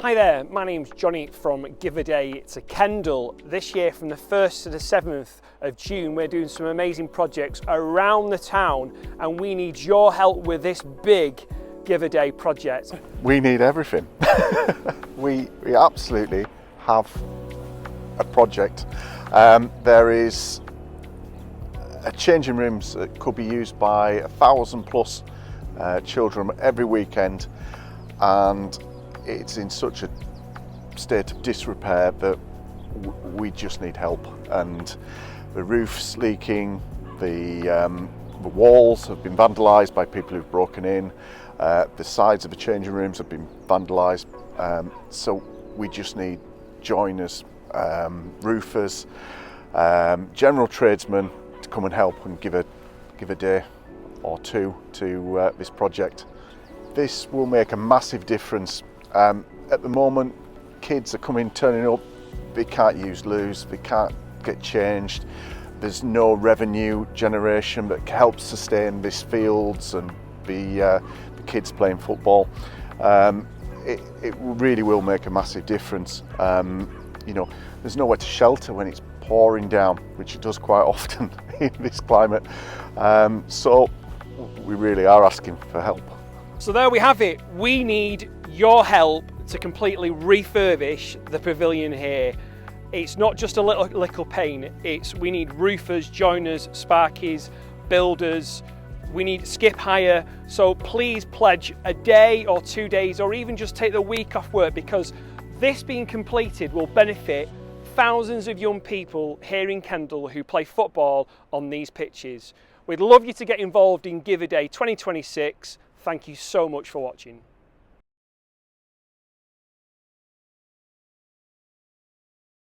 Hi there, my name's Jonny from Give a Day. It's a KENDAL. This year from the 1st to the 7th of June we're doing some amazing projects around the town and we need your help with this big Give a Day project. We need everything. we absolutely have a project. There is a changing rooms that could be used by 1,000+ children every weekend, and it's in such a state of disrepair that we just need help. And the roof's leaking, the walls have been vandalised by people who've broken in, the sides of the changing rooms have been vandalised, so we just need joiners, roofers, general tradesmen to come and help and give a day or two to this project. This will make a massive difference. At the moment, kids are turning up, they can't use loos, they can't get changed, there's no revenue generation that helps sustain these fields and the kids playing football. It really will make a massive difference. You know, there's nowhere to shelter when it's pouring down, which it does quite often in this climate. So we really are asking for help. So there we have it. We need your help to completely refurbish the pavilion here. It's not just a little paint, we need roofers, joiners, sparkies, builders, we need skip hire. So please pledge a day or 2 days or even just take the week off work, because this being completed will benefit thousands of young people here in Kendal who play football on these pitches. We'd love you to get involved in Give a Day 2026. Thank you so much for watching.